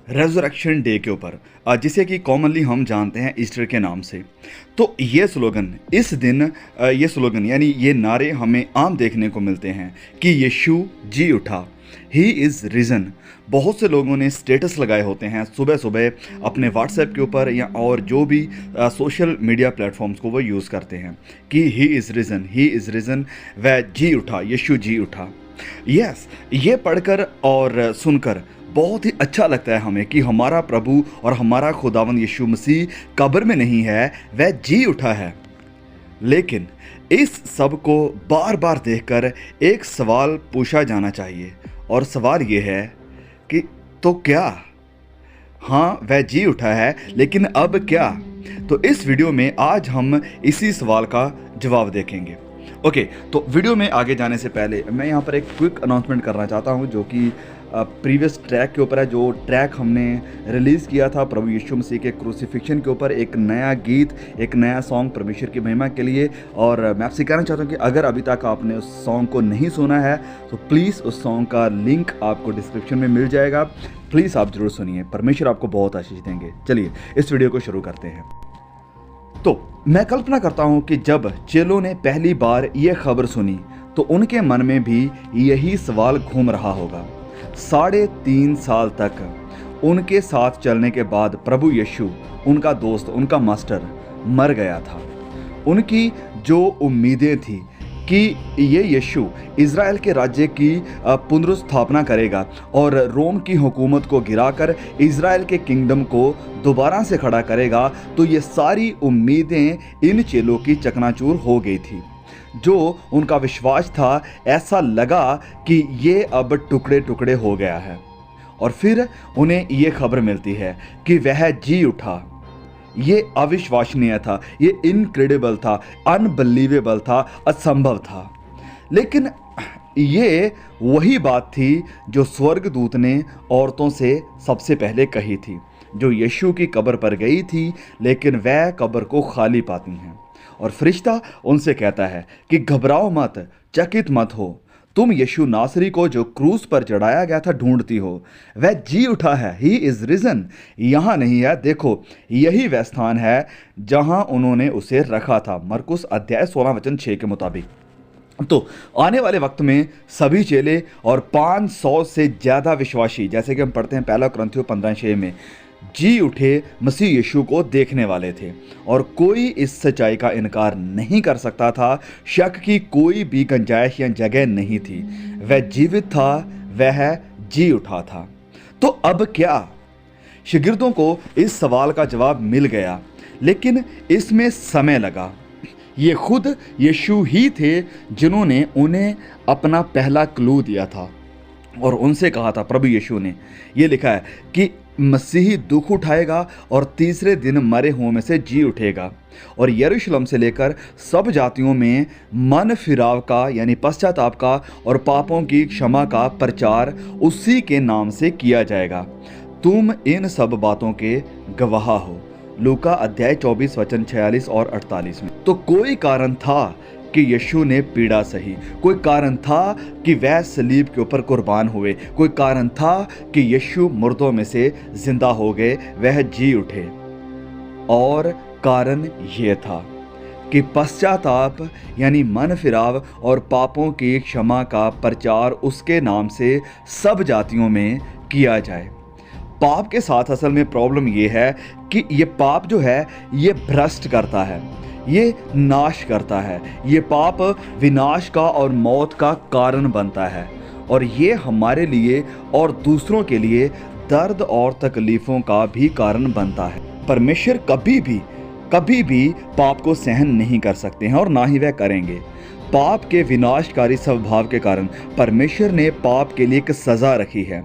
रेज़रेक्शन day के ऊपर जिसे कि कॉमनली हम जानते हैं ईस्टर के नाम से। तो ये स्लोगन इस दिन ये स्लोगन यानी ये नारे हमें आम देखने को मिलते हैं कि यीशु जी उठा, ही इज़ रिज़न। बहुत से लोगों ने स्टेटस लगाए होते हैं सुबह सुबह अपने व्हाट्सएप के ऊपर या और जो भी सोशल मीडिया प्लेटफॉर्म्स को वो यूज़ करते हैं कि he is reason, he is reason, वह जी उठा, यीशु जी उठा। यस, ये पढ़कर और सुनकर बहुत ही अच्छा लगता है हमें कि हमारा प्रभु और हमारा खुदावंद यीशु मसीह कब्र में नहीं है, वह जी उठा है। लेकिन इस सब को बार बार देखकर एक सवाल पूछा जाना चाहिए, और सवाल ये है कि तो क्या? हाँ, वह जी उठा है, लेकिन अब क्या? तो इस वीडियो में आज हम इसी सवाल का जवाब देखेंगे। ओके, तो वीडियो में आगे जाने से पहले मैं यहाँ पर एक क्विक अनाउंसमेंट करना चाहता हूँ, जो कि प्रीवियस ट्रैक के ऊपर है। जो ट्रैक हमने रिलीज़ किया था प्रभु यीशु मसीह के क्रूसिफिक्शन के ऊपर, एक नया गीत, एक नया सॉन्ग परमेश्वर की महिमा के लिए। और मैं आपसे कहना चाहता हूँ कि अगर अभी तक आपने उस सॉन्ग को नहीं सुना है तो प्लीज़ उस सॉन्ग का लिंक आपको डिस्क्रिप्शन में मिल जाएगा। प्लीज़ आप ज़रूर सुनिए, परमेश्वर आपको बहुत आशीष देंगे। चलिए इस वीडियो को शुरू करते हैं। तो मैं कल्पना करता हूँ कि जब चेलों ने पहली बार ये खबर सुनी तो उनके मन में भी यही सवाल घूम रहा होगा। 3.5 साल तक उनके साथ चलने के बाद प्रभु यीशु, उनका दोस्त, उनका मास्टर, मर गया था। उनकी जो उम्मीदें थी कि ये यीशु इज़राइल के राज्य की पुनरुस्थापना करेगा और रोम की हुकूमत को गिराकर इज़राइल के किंगडम को दोबारा से खड़ा करेगा, तो ये सारी उम्मीदें इन चेलों की चकनाचूर हो गई थी। जो उनका विश्वास था, ऐसा लगा कि ये अब टुकड़े टुकड़े हो गया है। और फिर उन्हें ये खबर मिलती है कि वह जी उठा। ये अविश्वसनीय था, ये इनक्रेडिबल था, अनबिलीवेबल था, असंभव था। लेकिन ये वही बात थी जो स्वर्गदूत ने औरतों से सबसे पहले कही थी, जो यीशु की कब्र पर गई थी, लेकिन वह कब्र को खाली पाती हैं। और फरिश्ता उनसे कहता है कि घबराओ मत, चकित मत हो, तुम यीशु नासरी को जो क्रूस पर चढ़ाया गया था ढूंढती हो। वह जी उठा है, ही इज़ रिज़न। यहाँ नहीं है, देखो यही वह स्थान है जहाँ उन्होंने उसे रखा था। मरकुस अध्याय 16 वचन 6 के मुताबिक। तो आने वाले वक्त में सभी चेले और 500 से ज़्यादा विश्वासी, जैसे कि हम पढ़ते हैं 1 कुरिन्थियों 15:6 में, जी उठे मसीह यीशु को देखने वाले थे। और कोई इस सच्चाई का इनकार नहीं कर सकता था। शक की कोई भी गुंजाइश या जगह नहीं थी। वह जीवित था, वह जी उठा था। तो अब क्या? शागिर्दों को इस सवाल का जवाब मिल गया, लेकिन इसमें समय लगा। ये खुद यीशु ही थे जिन्होंने उन्हें अपना पहला क्लू दिया था और उनसे कहा था, प्रभु यीशु ने ये लिखा है कि मसीही दुख उठाएगा और तीसरे दिन मरे हुओं में से जी उठेगा, और यरूशलेम से लेकर सब जातियों में मन फिराव का यानी पश्चाताप का और पापों की क्षमा का प्रचार उसी के नाम से किया जाएगा। तुम इन सब बातों के गवाह हो। लूका अध्याय 24 वचन 46 और 48 में। तो कोई कारण था कि यीशु ने पीड़ा सही, कोई कारण था कि वह सलीब के ऊपर कुर्बान हुए, कोई कारण था कि यीशु मुर्दों में से जिंदा हो गए, वह जी उठे। और कारण यह था कि पश्चाताप यानी मन फिराव और पापों की क्षमा का प्रचार उसके नाम से सब जातियों में किया जाए। पाप के साथ असल में प्रॉब्लम यह है कि ये पाप जो है ये भ्रष्ट करता है, ये नाश करता है। ये पाप विनाश का और मौत का कारण बनता है, और ये हमारे लिए और दूसरों के लिए दर्द और तकलीफ़ों का भी कारण बनता है। परमेश्वर कभी भी पाप को सहन नहीं कर सकते हैं और ना ही वह करेंगे। पाप के विनाशकारी स्वभाव के कारण परमेश्वर ने पाप के लिए एक सज़ा रखी है।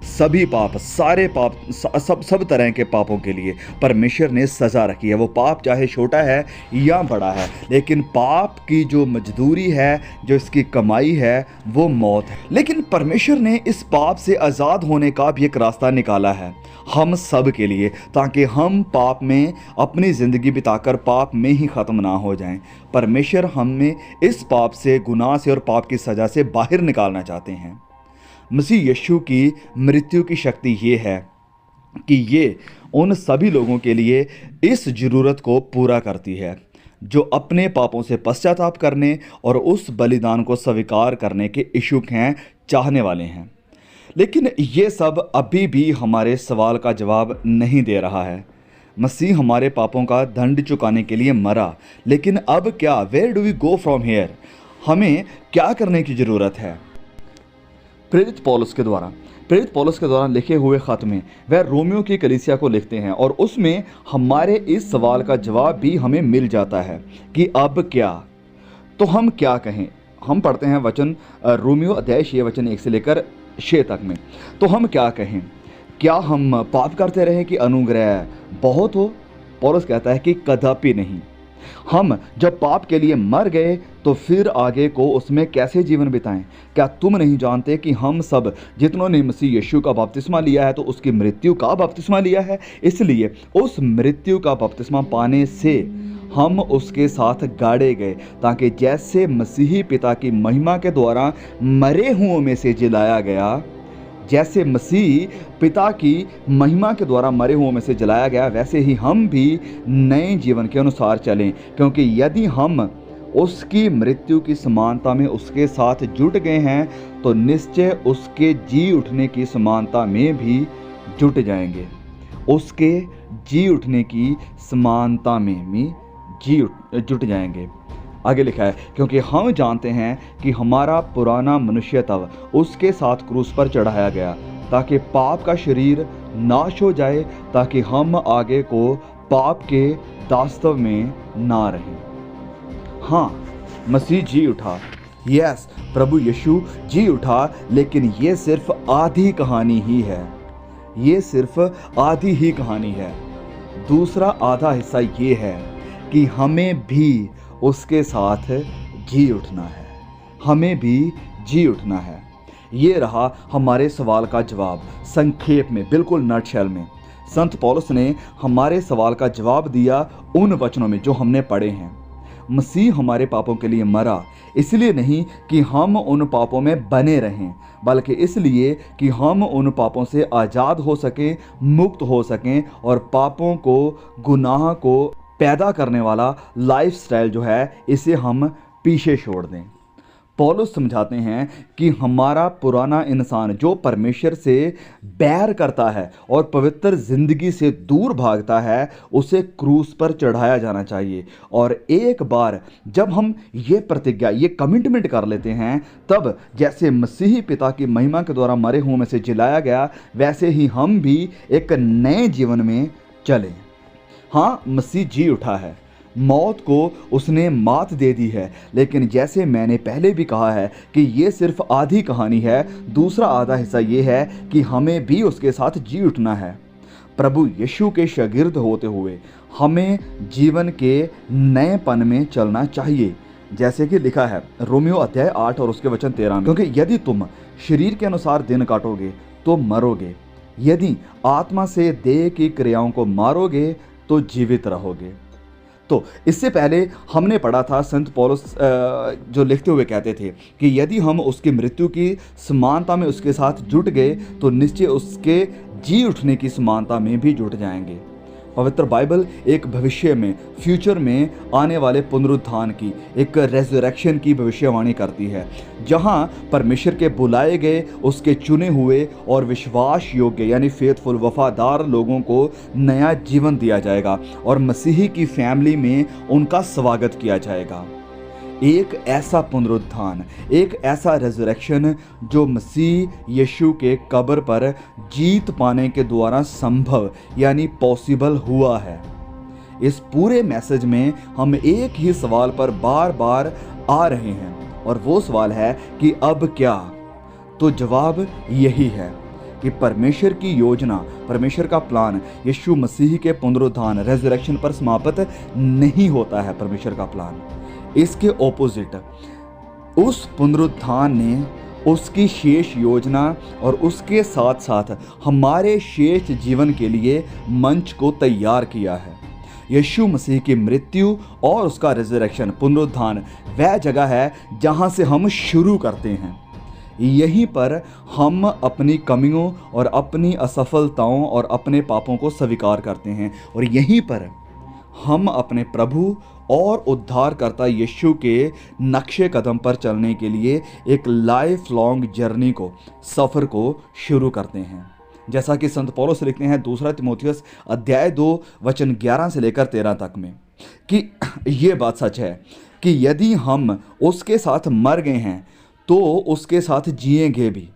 सभी पाप, सारे पाप, सब तरह के पापों के लिए परमेश्वर ने सज़ा रखी है। वो पाप चाहे छोटा है या बड़ा है, लेकिन पाप की जो मजदूरी है, जो इसकी कमाई है, वो मौत है। लेकिन परमेश्वर ने इस पाप से आज़ाद होने का भी एक रास्ता निकाला है हम सब के लिए, ताकि हम पाप में अपनी ज़िंदगी बिताकर पाप में ही ख़त्म ना हो जाएं। परमेश्वर हमें इस पाप से, गुनाह से और पाप की सज़ा से बाहर निकालना चाहते हैं। मसीह यीशु की मृत्यु की शक्ति ये है कि ये उन सभी लोगों के लिए इस ज़रूरत को पूरा करती है जो अपने पापों से पश्चाताप करने और उस बलिदान को स्वीकार करने के इच्छुक हैं, चाहने वाले हैं। लेकिन ये सब अभी भी हमारे सवाल का जवाब नहीं दे रहा है। मसीह हमारे पापों का दंड चुकाने के लिए मरा, लेकिन अब क्या? Where do we go from here? हमें क्या करने की ज़रूरत है? प्रेरित पौलुस के द्वारा लिखे हुए ख़त में वह रोमियो की कलीसिया को लिखते हैं और उसमें हमारे इस सवाल का जवाब भी हमें मिल जाता है कि अब क्या? तो हम क्या कहें? हम पढ़ते हैं वचन रोमियो अध्याय 6 वचन 1 से लेकर 6 तक में। तो हम क्या कहें? क्या हम पाप करते रहें कि अनुग्रह बहुत हो? पौलुस कहता है कि कदापि नहीं। हम जब पाप के लिए मर गए तो फिर आगे को उसमें कैसे जीवन बिताएं? क्या तुम नहीं जानते कि हम सब जितनों ने मसीह यीशु का बपतिस्मा लिया है तो उसकी मृत्यु का बपतिस्मा लिया है? इसलिए उस मृत्यु का बपतिस्मा पाने से हम उसके साथ गाड़े गए, ताकि जैसे मसीही पिता की महिमा के द्वारा मरे हुओं में से जिलाया गया, जैसे मसीह पिता की महिमा के द्वारा मरे हुओं में से जलाया गया, वैसे ही हम भी नए जीवन के अनुसार चलें। क्योंकि यदि हम उसकी मृत्यु की समानता में उसके साथ जुट गए हैं तो निश्चय उसके जी उठने की समानता में भी जुट जाएंगे। उसके जी उठने की समानता में भी जुट जाएंगे। आगे लिखा है, क्योंकि हम जानते हैं कि हमारा पुराना मनुष्यत्व उसके साथ क्रूस पर चढ़ाया गया, ताकि पाप का शरीर नाश हो जाए, ताकि हम आगे को पाप के दास्तव में ना रहें। हाँ, मसीह जी उठा, यस, प्रभु यीशु जी उठा, लेकिन ये सिर्फ आधी कहानी ही है। ये सिर्फ आधी ही कहानी है। दूसरा आधा हिस्सा ये है कि हमें भी उसके साथ जी उठना है। हमें भी जी उठना है। ये रहा हमारे सवाल का जवाब संक्षेप में, बिल्कुल नटशेल में। संत पौलुस ने हमारे सवाल का जवाब दिया उन वचनों में जो हमने पढ़े हैं। मसीह हमारे पापों के लिए मरा, इसलिए नहीं कि हम उन पापों में बने रहें, बल्कि इसलिए कि हम उन पापों से आज़ाद हो सकें, मुक्त हो सकें और पापों को, गुनाह को पैदा करने वाला लाइफस्टाइल जो है, इसे हम पीछे छोड़ दें। पौलुस समझाते हैं कि हमारा पुराना इंसान जो परमेश्वर से बैर करता है और पवित्र जिंदगी से दूर भागता है, उसे क्रूस पर चढ़ाया जाना चाहिए। और एक बार जब हम ये प्रतिज्ञा, ये कमिटमेंट कर लेते हैं, तब जैसे मसीही पिता की महिमा के द्वारा मरे हुओं में से जिलाया गया, वैसे ही हम भी एक नए जीवन में चलें। हाँ, मसीह जी उठा है, मौत को उसने मात दे दी है, लेकिन जैसे मैंने पहले भी कहा है कि ये सिर्फ आधी कहानी है। दूसरा आधा हिस्सा ये है कि हमें भी उसके साथ जी उठना है। प्रभु यीशु के शागिर्द होते हुए हमें जीवन के नएपन में चलना चाहिए, जैसे कि लिखा है रोमियो अध्याय 8 और उसके वचन 13 में, क्योंकि यदि तुम शरीर के अनुसार दिन काटोगे तो मरोगे, यदि आत्मा से देह की क्रियाओं को मारोगे तो जीवित रहोगे। तो इससे पहले हमने पढ़ा था, संत पौलुस जो लिखते हुए कहते थे कि यदि हम उसकी मृत्यु की समानता में उसके साथ जुट गए तो निश्चय उसके जी उठने की समानता में भी जुट जाएंगे। पवित्र बाइबल एक भविष्य में, फ्यूचर में आने वाले पुनरुत्थान की, एक रेजरेक्शन की भविष्यवाणी करती है, जहां परमेश्वर के बुलाए गए, उसके चुने हुए और विश्वास योग्य यानी फेथफुल, वफादार लोगों को नया जीवन दिया जाएगा और मसीही की फैमिली में उनका स्वागत किया जाएगा। एक ऐसा पुनरुत्थान, एक ऐसा रेजरेक्शन जो मसीह यीशु के कब्र पर जीत पाने के द्वारा संभव यानी पॉसिबल हुआ है। इस पूरे मैसेज में हम एक ही सवाल पर बार बार आ रहे हैं और वो सवाल है कि अब क्या? तो जवाब यही है कि परमेश्वर की योजना, परमेश्वर का प्लान यीशु मसीह के पुनरुत्थान, रेजरेक्शन पर समाप्त नहीं होता है। परमेश्वर का प्लान इसके ऑपोजिट, उस पुनरुत्थान ने उसकी शेष योजना और उसके साथ साथ हमारे शेष जीवन के लिए मंच को तैयार किया है। यीशु मसीह की मृत्यु और उसका रिजरेक्शन, पुनरुत्थान, वह जगह है जहां से हम शुरू करते हैं। यहीं पर हम अपनी कमियों और अपनी असफलताओं और अपने पापों को स्वीकार करते हैं, और यहीं पर हम अपने प्रभु और उद्धारकर्ता यीशु के नक्शे कदम पर चलने के लिए एक लाइफ लॉन्ग जर्नी को, सफ़र को शुरू करते हैं। जैसा कि संत पौलुस लिखते हैं दूसरा तिमोथियस अध्याय 2 वचन 11 से लेकर 13 तक में, कि ये बात सच है कि यदि हम उसके साथ मर गए हैं तो उसके साथ जिएंगे भी,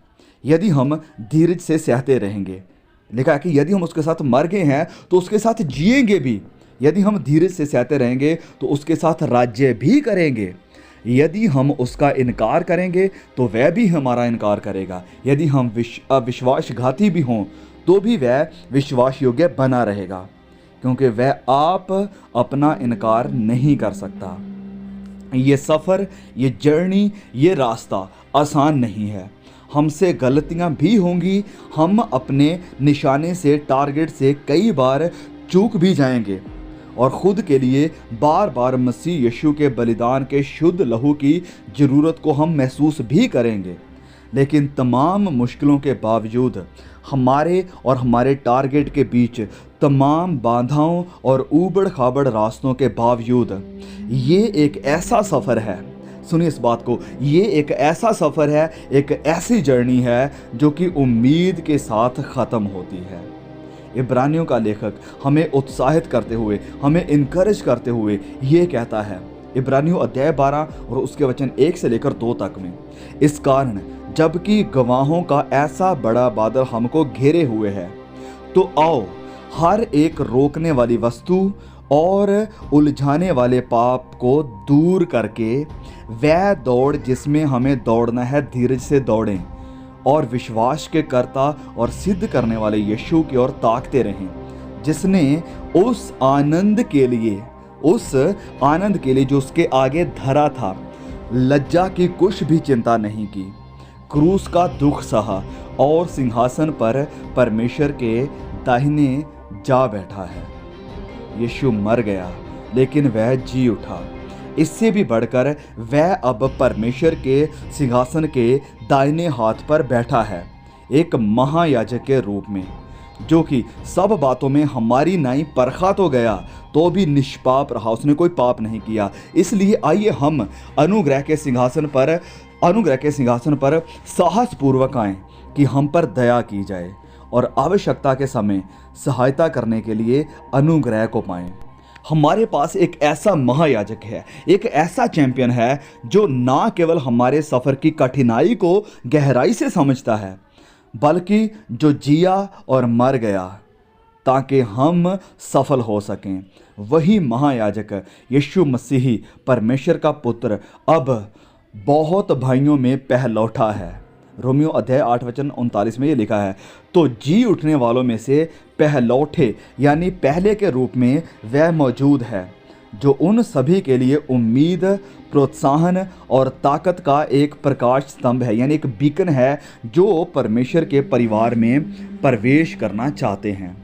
यदि हम धीरज से सहते रहेंगे। लिखा है कि यदि हम उसके साथ मर गए हैं तो उसके साथ जिएंगे भी, यदि हम धीरज से सहते रहेंगे तो उसके साथ राज्य भी करेंगे। यदि हम उसका इनकार करेंगे तो वह भी हमारा इनकार करेगा। यदि हम विश्वासघाती भी हों तो भी वह विश्वास योग्य बना रहेगा, क्योंकि वह आप अपना इनकार नहीं कर सकता। ये सफ़र, ये जर्नी, ये रास्ता आसान नहीं है। हमसे गलतियां भी होंगी, हम अपने निशाने से, टारगेट से कई बार चूक भी जाएंगे और ख़ुद के लिए बार बार मसीह यीशु के बलिदान के शुद्ध लहू की ज़रूरत को हम महसूस भी करेंगे। लेकिन तमाम मुश्किलों के बावजूद, हमारे और हमारे टारगेट के बीच तमाम बाधाओं और ऊबड़ खाबड़ रास्तों के बावजूद, ये एक ऐसा सफ़र है, सुनिए इस बात को, ये एक ऐसा सफ़र है, एक ऐसी जर्नी है जो कि उम्मीद के साथ ख़त्म होती है। इब्रानियों का लेखक हमें उत्साहित करते हुए, हमें इनकरेज करते हुए ये कहता है, इब्रानियों अध्याय 12 और उसके वचन 1 से लेकर 2 तक में, इस कारण जबकि गवाहों का ऐसा बड़ा बादल हमको घेरे हुए है, तो आओ हर एक रोकने वाली वस्तु और उलझाने वाले पाप को दूर करके वह दौड़ जिसमें हमें दौड़ना है, धीरज से दौड़ें और विश्वास के कर्ता और सिद्ध करने वाले यीशु की ओर ताकते रहें, जिसने उस आनंद के लिए जो उसके आगे धरा था, लज्जा की कुछ भी चिंता नहीं की, क्रूस का दुख सहा और सिंहासन पर परमेश्वर के दाहिने जा बैठा है। यीशु मर गया लेकिन वह जी उठा। इससे भी बढ़कर वह अब परमेश्वर के सिंहासन के दाहिने हाथ पर बैठा है, एक महायाजक के रूप में, जो कि सब बातों में हमारी नाई परखा तो गया तो भी निष्पाप रहा, उसने कोई पाप नहीं किया। इसलिए आइए हम अनुग्रह के सिंहासन पर साहसपूर्वक आएं कि हम पर दया की जाए और आवश्यकता के समय सहायता करने के लिए अनुग्रह को पाएं। हमारे पास एक ऐसा महायाजक है, एक ऐसा चैंपियन है जो ना केवल हमारे सफ़र की कठिनाई को गहराई से समझता है, बल्कि जो जिया और मर गया ताकि हम सफल हो सकें। वही महायाजक यीशु मसीह परमेश्वर का पुत्र अब बहुत भाइयों में पहलौठा है। रोमियो अध्याय 8 वचन 39 में ये लिखा है, तो जी उठने वालों में से पहलौठे यानी पहले के रूप में वह मौजूद है, जो उन सभी के लिए उम्मीद, प्रोत्साहन और ताकत का एक प्रकाश स्तंभ है, यानी एक बीकन है जो परमेश्वर के परिवार में प्रवेश करना चाहते हैं।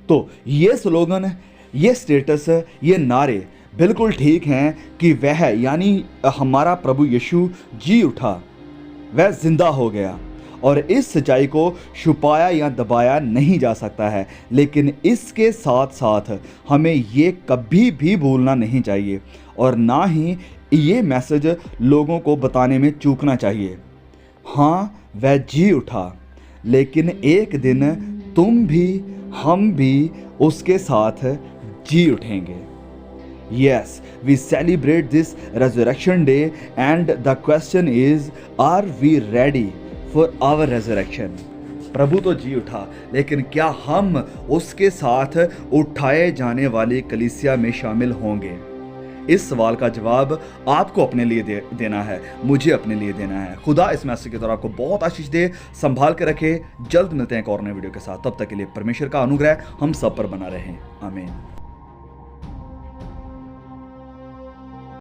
तो ये स्लोगन, ये स्टेटस, ये नारे बिल्कुल ठीक हैं कि वह यानी हमारा प्रभु यीशु जी उठा, वह जिंदा हो गया और इस सच्चाई को छुपाया या दबाया नहीं जा सकता है। लेकिन इसके साथ साथ हमें ये कभी भी भूलना नहीं चाहिए और ना ही ये मैसेज लोगों को बताने में चूकना चाहिए। हाँ, वह जी उठा, लेकिन एक दिन तुम भी, हम भी उसके साथ जी उठेंगे। Yes, we celebrate this resurrection day and the question is, are we ready for our resurrection? प्रभु तो जी उठा, लेकिन क्या हम उसके साथ उठाए जाने वाली कलीसिया में शामिल होंगे? इस सवाल का जवाब आपको अपने लिए देना है, मुझे अपने लिए देना है। खुदा इस मैसेज के द्वारा आपको बहुत आशीष दे, संभाल के रखे। जल्द मिलते हैं एक और नए वीडियो के साथ, तब तक के लिए परमेश्वर का अनुग्रह हम सब पर बना रहे। आमीन।